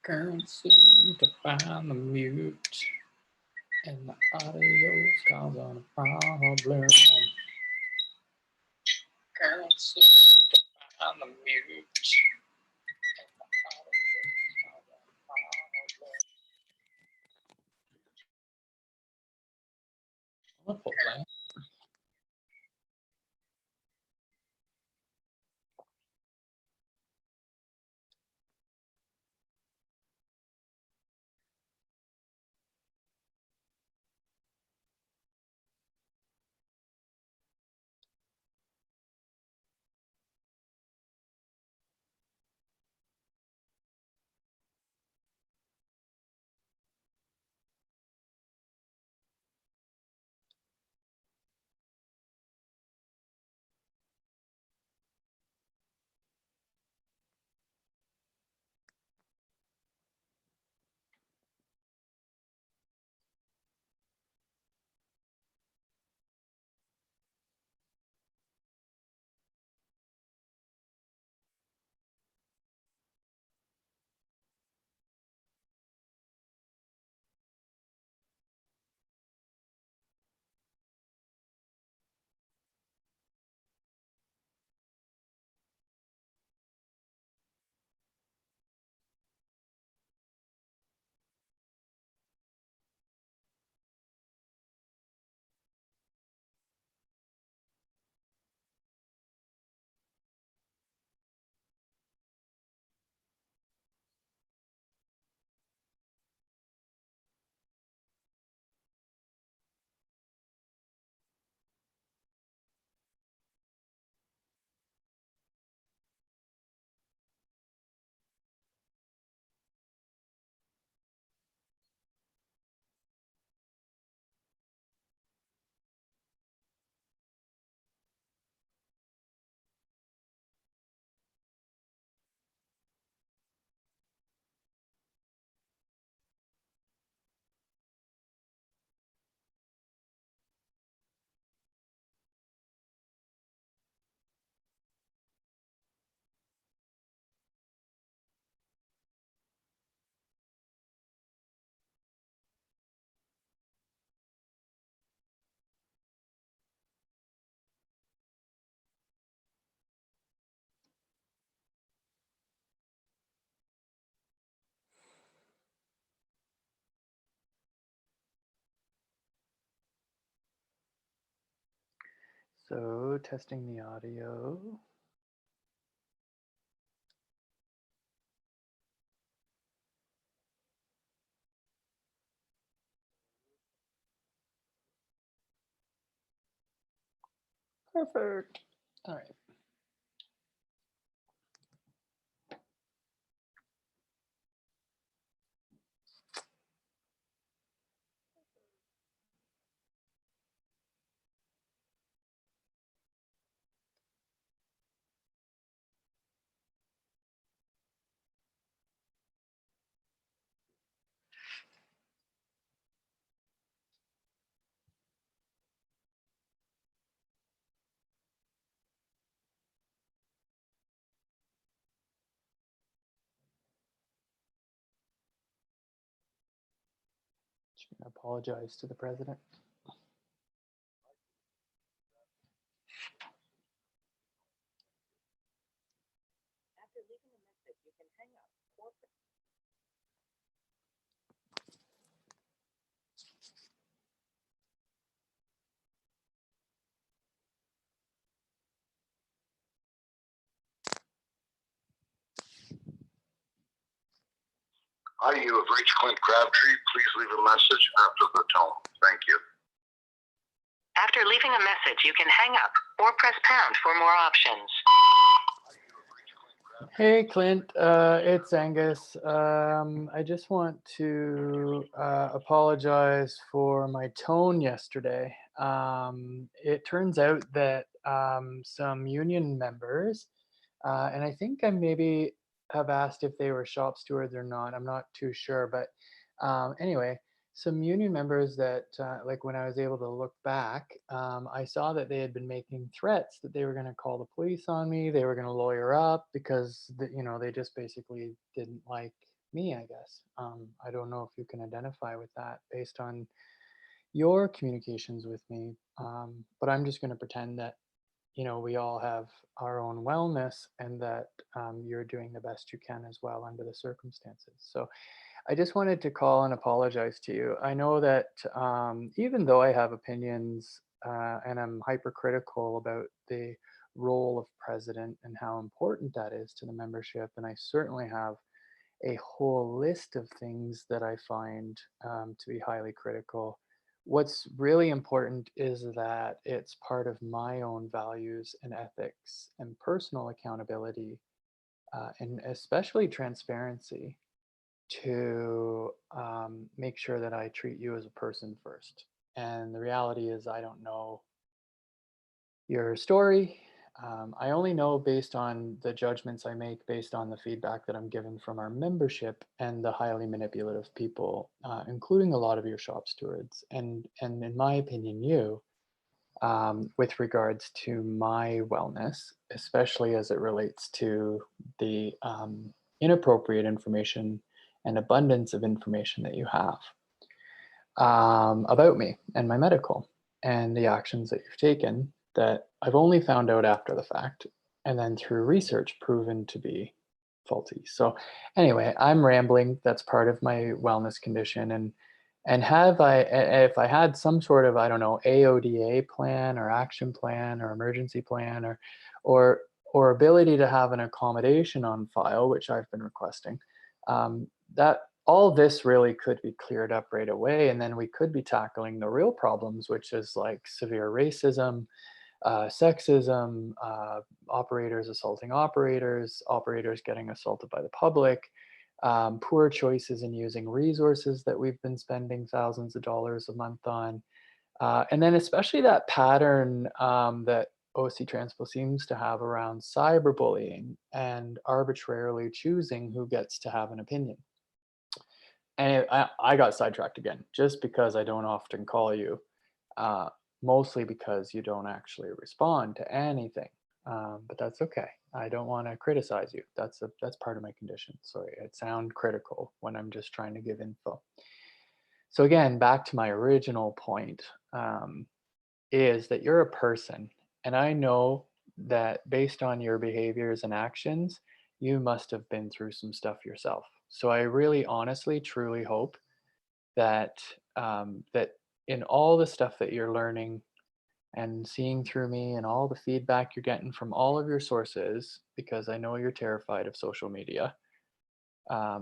Can't seem to find the mute, and the audio's causing a problem. Can't seem to find the mute, and the audio's causing a problem. What problem? So testing the audio. Perfect. All right. Just gonna apologize to the president. Hi, you have reached Clint Crabtree. Please leave a message after the tone. Thank you. After leaving a message, you can hang up or press pound for more options. Hey, Clint, it's Angus. I just want to apologize for my tone yesterday. It turns out that some union members, and I think I maybe have asked if they were shop stewards or not. I'm not too sure, but anyway, some union members that, like when I was able to look back, I saw that they had been making threats that they were going to call the police on me. They were going to lawyer up because, they just basically didn't like me, I guess. I don't know if you can identify with that based on your communications with me, but I'm just going to pretend that we all have our own wellness and that you're doing the best you can as well under the circumstances. So I just wanted to call and apologize to you. I know that even though I have opinions and I'm hypercritical about the role of president and how important that is to the membership, and I certainly have a whole list of things that I find to be highly critical. What's really important is that it's part of my own values and ethics and personal accountability, and especially transparency to make sure that I treat you as a person first. And the reality is, I don't know your story. I only know based on the judgments I make, based on the feedback that I'm given from our membership and the highly manipulative people, including a lot of your shop stewards, and in my opinion, you, with regards to my wellness, especially as it relates to the inappropriate information and abundance of information that you have about me and my medical and the actions that you've taken that I've only found out after the fact and then through research proven to be faulty. So anyway, I'm rambling. That's part of my wellness condition. And if I had some sort of, I don't know, AODA plan or action plan or emergency plan or or ability to have an accommodation on file, which I've been requesting, that all this really could be cleared up right away, and then we could be tackling the real problems, which is like severe racism, sexism, operators assaulting operators, operators getting assaulted by the public, poor choices in using resources that we've been spending thousands of dollars a month on, and then especially that pattern that OC Transpo seems to have around cyberbullying and arbitrarily choosing who gets to have an opinion. And I got sidetracked again, just because I don't often call you, uh, mostly because you don't actually respond to anything. But that's okay. I don't want to criticize you. That's part of my condition. So I sound critical when I'm just trying to give info. So again, back to my original point, is that you're a person, and I know that based on your behaviors and actions, you must have been through some stuff yourself. So I really, honestly, truly hope that that in all the stuff that you're learning and seeing through me and all the feedback you're getting from all of your sources, because I know you're terrified of social media,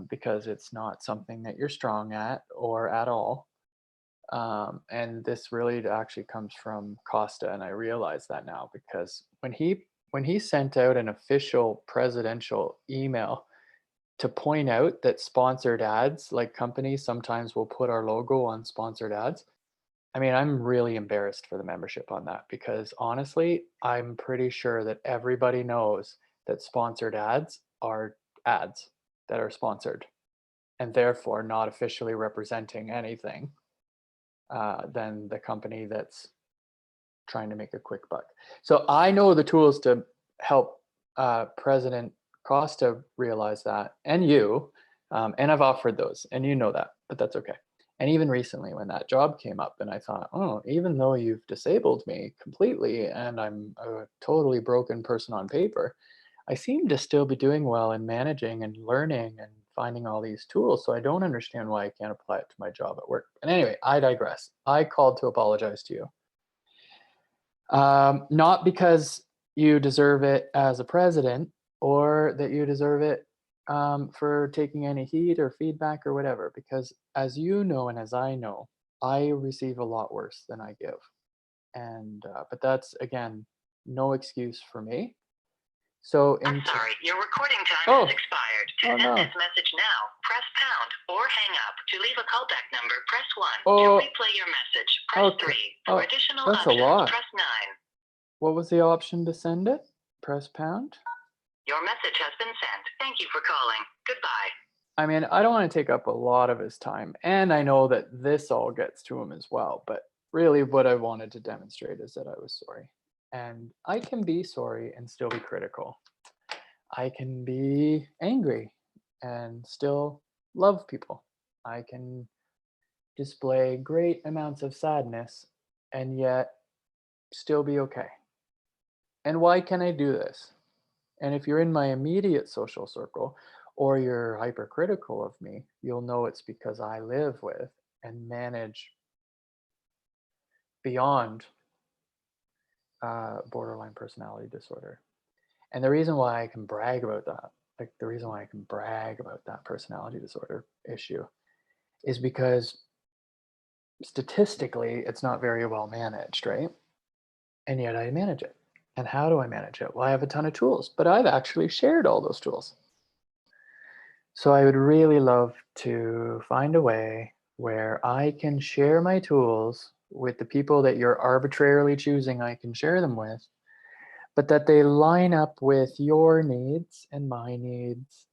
because it's not something that you're strong at or at all. And this really actually comes from Costa, and I realize that now because when he sent out an official presidential email to point out that sponsored ads, like companies sometimes will put our logo on sponsored ads. I mean, I'm really embarrassed for the membership on that because honestly, I'm pretty sure that everybody knows that sponsored ads are ads that are sponsored and therefore not officially representing anything than the company that's trying to make a quick buck. So I know the tools to help President Costa realize that, and you, and I've offered those, and you know that, but that's okay. And even recently, when that job came up, and I thought, oh, even though you've disabled me completely, and I'm a totally broken person on paper, I seem to still be doing well in managing and learning and finding all these tools. So I don't understand why I can't apply it to my job at work. And anyway, I digress. I called to apologize to you. Not because you deserve it as a president or that you deserve it for taking any heat or feedback or whatever, because as you know and as I know, I receive a lot worse than I give. And, but that's again, no excuse for me. So, I'm sorry, your recording time Oh. has expired. To Oh, end no. this message now, press pound or hang up. To leave a callback number, press 1. Oh. To replay your message, press Okay. 3. For Oh, additional that's a options, lot. press 9. What was the option to send it? Press pound? Your message has been sent. Thank you for calling. Goodbye. I mean, I don't want to take up a lot of his time, and I know that this all gets to him as well, but really what I wanted to demonstrate is that I was sorry. And I can be sorry and still be critical. I can be angry and still love people. I can display great amounts of sadness and yet still be okay. And why can I do this? And if you're in my immediate social circle or you're hypercritical of me, you'll know it's because I live with and manage beyond borderline personality disorder. And the reason why I can brag about that, like the reason why I can brag about that personality disorder issue, is because statistically it's not very well managed, right? And yet I manage it. And how do I manage it? Well, I have a ton of tools, but I've actually shared all those tools. So I would really love to find a way where I can share my tools with the people that you're arbitrarily choosing I can share them with, but that they line up with your needs and my needs,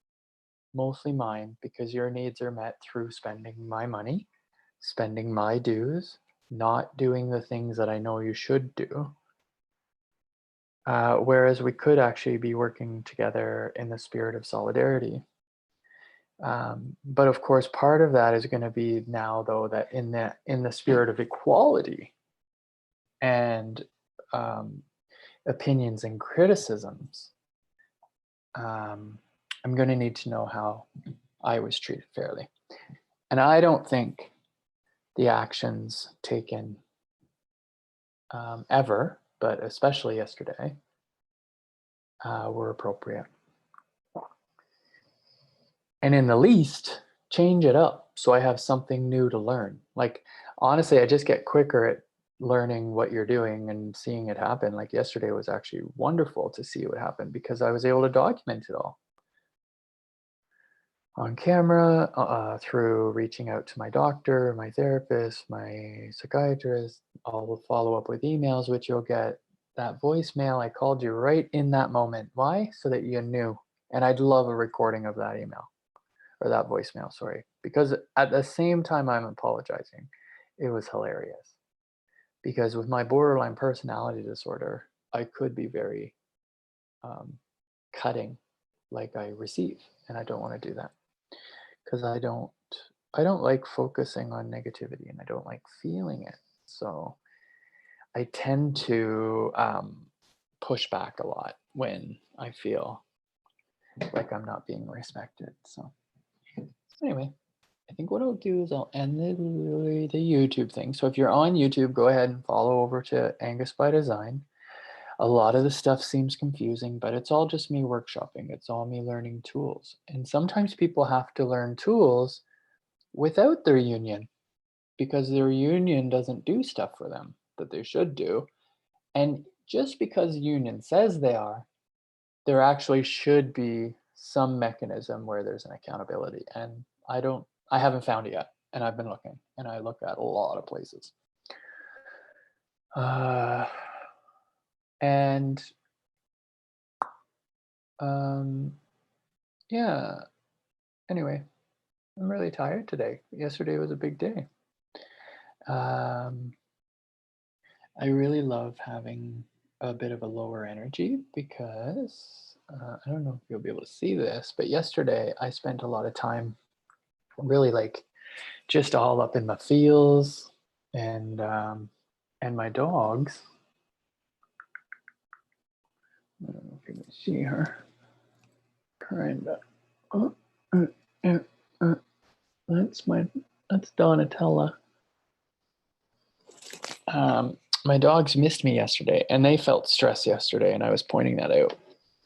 mostly mine, because your needs are met through spending my money, spending my dues, not doing the things that I know you should do. Whereas we could actually be working together in the spirit of solidarity. But of course, part of that is going to be now, though, that in the spirit of equality and opinions and criticisms, I'm going to need to know how I was treated fairly. And I don't think the actions taken ever, but especially yesterday, were appropriate. And in the least, change it up so I have something new to learn. Like, honestly, I just get quicker at learning what you're doing and seeing it happen. Like yesterday was actually wonderful to see what happened because I was able to document it all on camera, through reaching out to my doctor, my therapist, my psychiatrist. I'll follow up with emails, which you'll get that voicemail. I called you right in that moment. Why? So that you knew. And I'd love a recording of that email. Or that voicemail, sorry, because at the same time I'm apologizing, it was hilarious. Because with my borderline personality disorder, I could be very cutting, like I receive, and I don't want to do that because I don't like focusing on negativity, and I don't like feeling it. So I tend to push back a lot when I feel like I'm not being respected. So anyway, I think what I'll do is I'll end the YouTube thing. So if you're on YouTube, go ahead and follow over to Angus by Design. A lot of the stuff seems confusing, but it's all just me workshopping. It's all me learning tools. And sometimes people have to learn tools without their union because their union doesn't do stuff for them that they should do. And just because union says they are, there actually should be some mechanism where there's an accountability. And I haven't found it yet. And I've been looking and I look at a lot of places. And yeah, anyway, I'm really tired today. Yesterday was a big day. I really love having a bit of a lower energy because I don't know if you'll be able to see this, but yesterday I spent a lot of time really like just all up in my feels and my dogs. I don't know if you can see her. Kinda. Oh, uh, uh, that's Donatella. My dogs missed me yesterday, and they felt stress yesterday, and I was pointing that out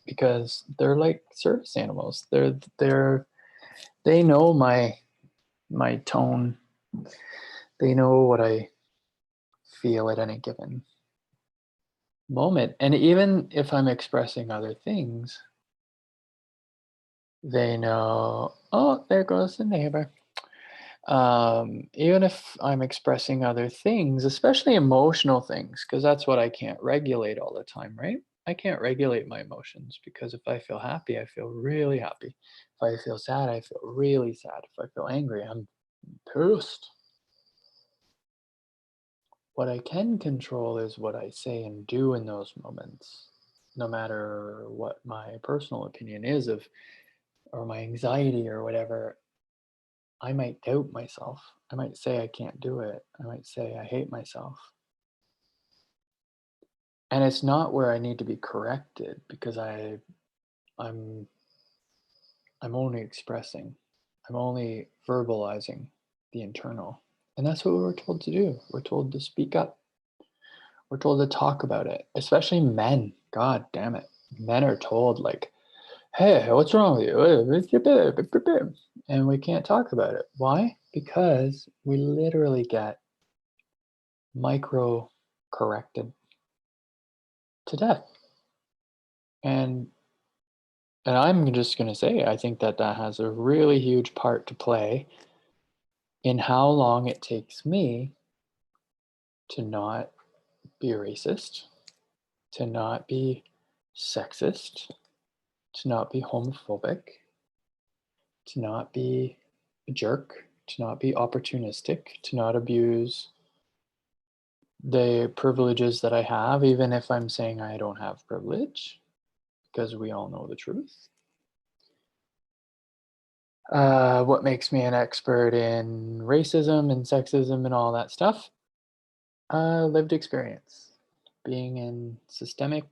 because they're like service animals. They know my tone. They know what I feel at any given moment, and even if I'm expressing other things, they know. Oh, there goes the neighbor. Even if I'm expressing other things, especially emotional things, because that's what I can't regulate all the time, right? I can't regulate my emotions because if I feel happy, I feel really happy. If I feel sad, I feel really sad. If I feel angry, I'm pissed. What I can control is what I say and do in those moments, no matter what my personal opinion is of, or my anxiety or whatever. I might doubt myself. I might say I can't do it. I might say I hate myself. And it's not where I need to be corrected because I'm only expressing. I'm only verbalizing the internal. And that's what we're told to do. We're told to speak up. We're told to talk about it, especially men. God damn it. Men are told, like, hey, what's wrong with you? And we can't talk about it. Why? Because we literally get micro corrected to death. And I'm just going to say, I think that has a really huge part to play in how long it takes me to not be racist, to not be sexist, to not be homophobic, to not be a jerk, to not be opportunistic, to not abuse the privileges that I have, even if I'm saying I don't have privilege, because we all know the truth. What makes me an expert in racism and sexism and all that stuff? Lived experience, being in systemic,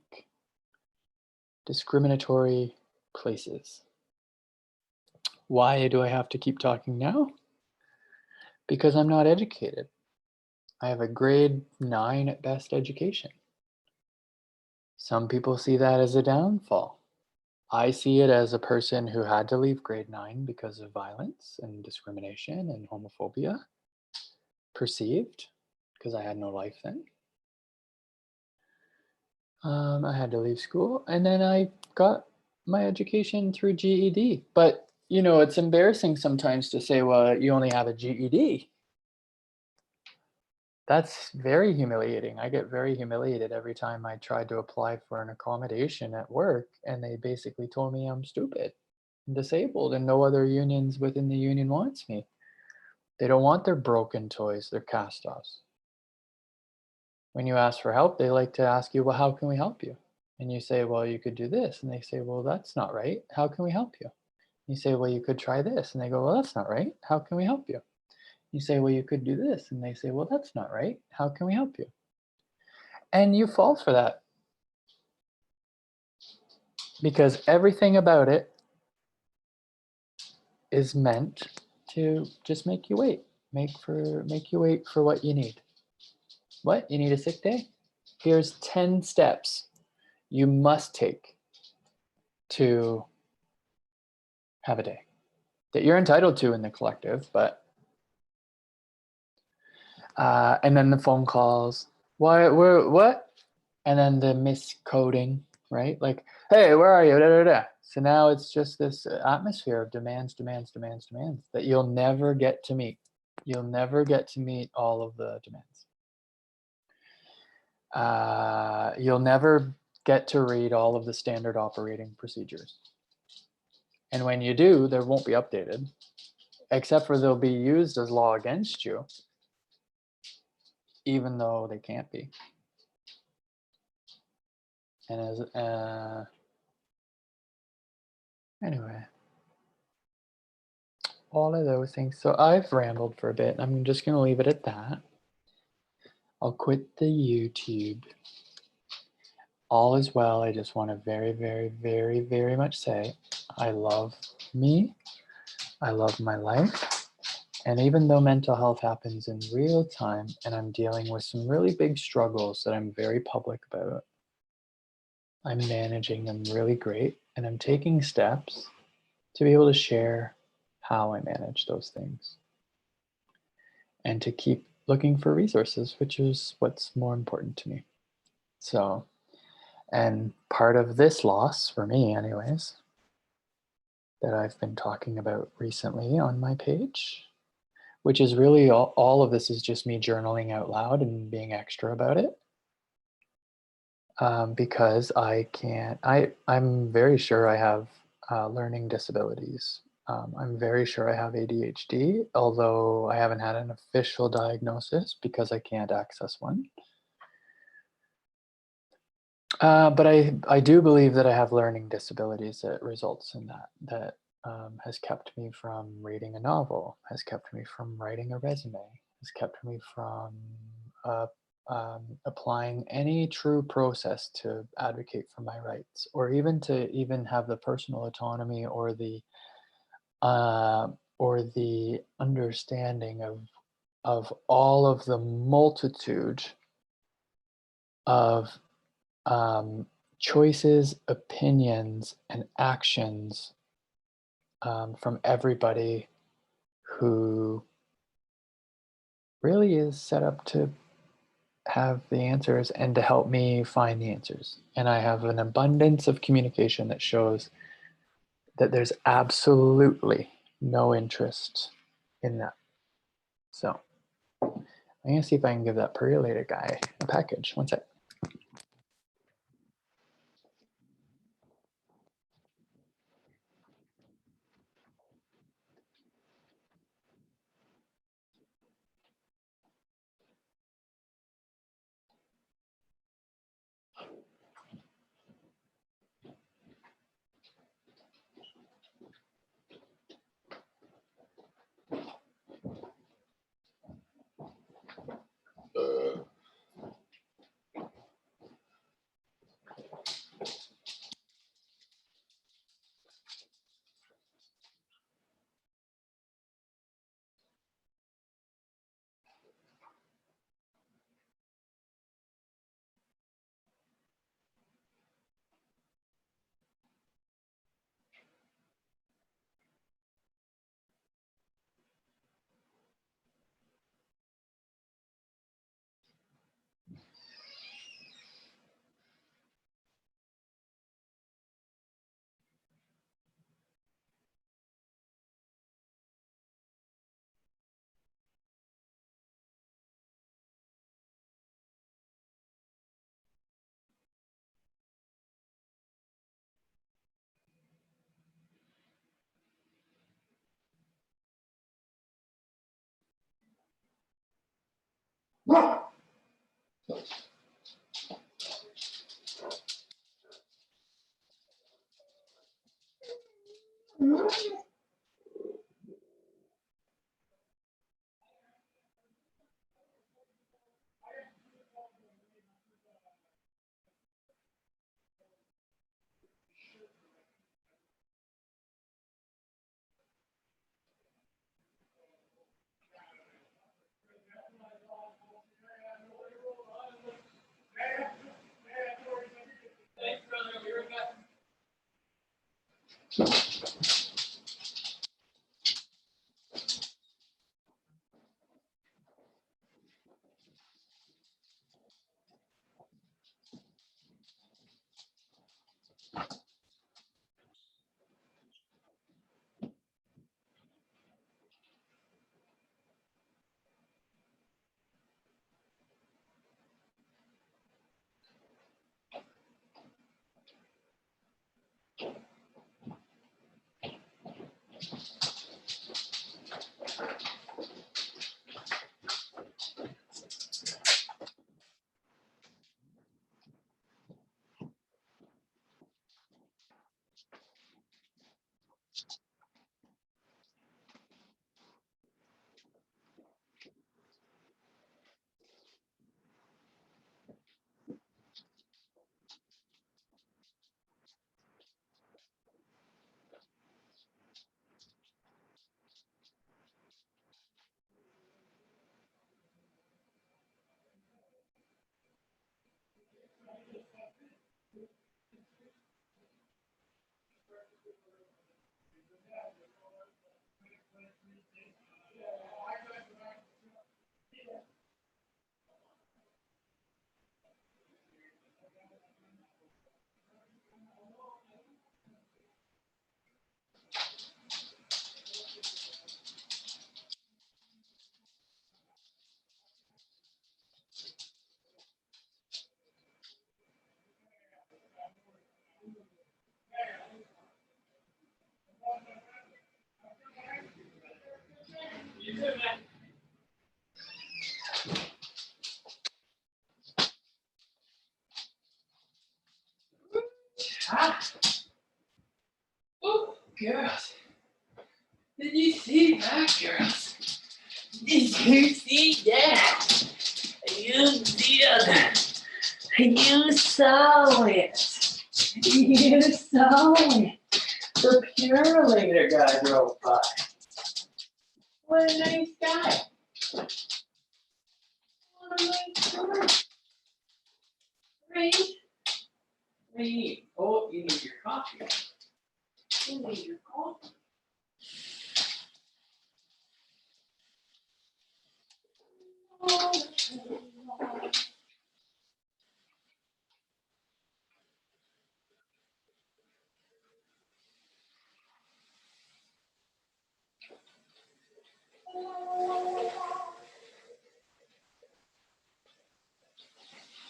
discriminatory places. Why do I have to keep talking now? Because I'm not educated. I have a grade 9 at best education. Some people see that as a downfall. I see it as a person who had to leave grade 9 because of violence and discrimination and homophobia, perceived, because I had no life then. I had to leave school, and then I got my education through GED. But, you know, it's embarrassing sometimes to say, well, you only have a GED. That's very humiliating. I get very humiliated every time I tried to apply for an accommodation at work, and they basically told me I'm stupid and disabled, and no other unions within the union wants me. They don't want their broken toys, their cast-offs. When you ask for help, they like to ask you, well, how can we help you? And you say, well, you could do this. And they say, well, that's not right. How can we help you? You say, well, you could try this. And they go, well, that's not right. How can we help you? You say, well, you could do this. And they say, well, that's not right. How can we help you? And you fall for that. Because everything about it is meant to just make you wait. Make you wait for what you need. What? You need a sick day? Here's 10 steps you must take to have a day that you're entitled to in the collective, but and then the phone calls, what? And then the miscoding, right? Like, hey, where are you? Da, da, da. So now it's just this atmosphere of demands that you'll never get to meet. You'll never get to meet all of the demands. You'll never get to read all of the standard operating procedures. And when you do, they won't be updated, except for they'll be used as law against you, even though they can't be. And as anyway, all of those things. So I've rambled for a bit. I'm just going to leave it at that. I'll quit the YouTube. All is well. I just want to very, very, very, very much say I love me. I love my life. And even though mental health happens in real time and I'm dealing with some really big struggles that I'm very public about, I'm managing them really great, and I'm taking steps to be able to share how I manage those things and to keep looking for resources, which is what's more important to me. So, and part of this loss, for me anyways, that I've been talking about recently on my page, which is really all of this is just me journaling out loud and being extra about it. Because I'm very sure I have learning disabilities. I'm very sure I have ADHD, although I haven't had an official diagnosis because I can't access one. But I do believe that I have learning disabilities that results in that has kept me from reading a novel, has kept me from writing a resume, has kept me from applying any true process to advocate for my rights, or even to even have the personal autonomy or the understanding of all of the multitude of choices, opinions, and actions from everybody who really is set up to have the answers and to help me find the answers. And I have an abundance of communication that shows that there's absolutely no interest in that. So I'm gonna see if I can give that Perulator guy a package. One sec. Oh, God. Did you see that, girls? Did you see that? You did. You saw it. You saw it. The Purelator guy drove by. What a nice guy. What a nice guy. Right? What do you need? Oh, you need your coffee. You need your coffee.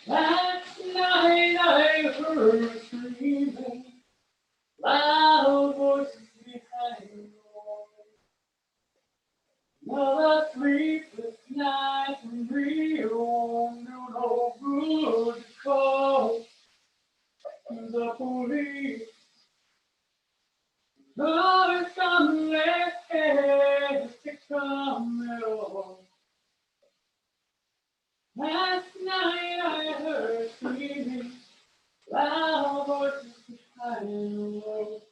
Last night I heard screaming, loud voices behind the door. Another sleepless night and we won't do no good to call the police. No, it's unless to come at all. Last night I heard screaming, loud voices behind the wall.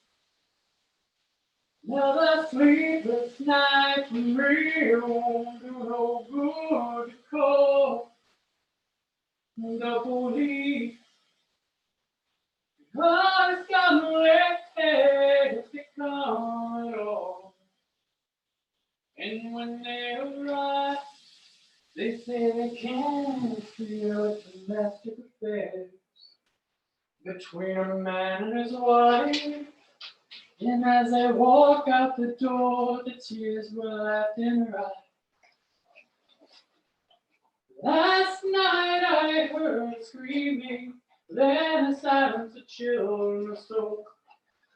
Another sleepless night for me, won't do no good to call the police. Because it's gotten late to come at all. And when they arrive, they say they can't feel domestic affairs between a man and his wife. And as they walk out the door, the tears were left in her eyes. Last night I heard screaming, then a silence of children stole.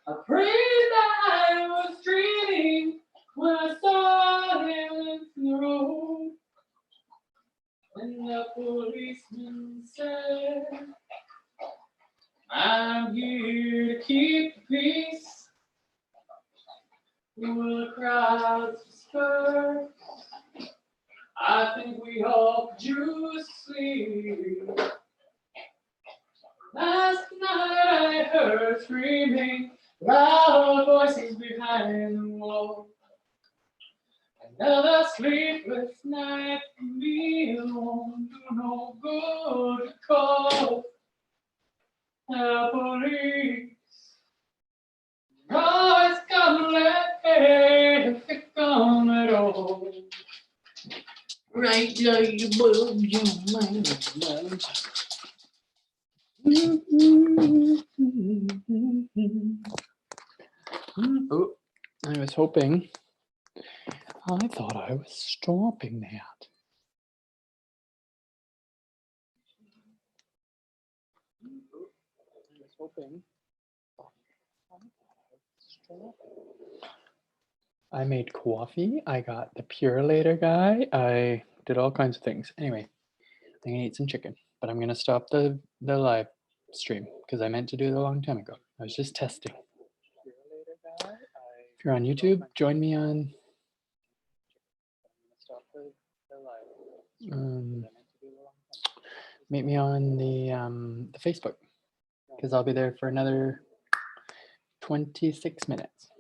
I prayed that I was dreaming when I saw him in the road. And the policeman said, I'm here to keep the peace. Will the crowds disperse? I think we all could use sleep. Last night I heard screaming, loud voices behind the wall. Another sleepless night for me, won't do no good to call the police. Oh, it's come late to come at all. Right now, you move your mind. Oh, I was hoping. I thought I was stopping that. I was hoping. I made coffee. I got the Purelator guy. I did all kinds of things. Anyway, I'm gonna eat some chicken, but I'm gonna stop the live stream because I meant to do it a long time ago. I was just testing. If you're on YouTube, join me on meet me on the Facebook because I'll be there for another 26 minutes.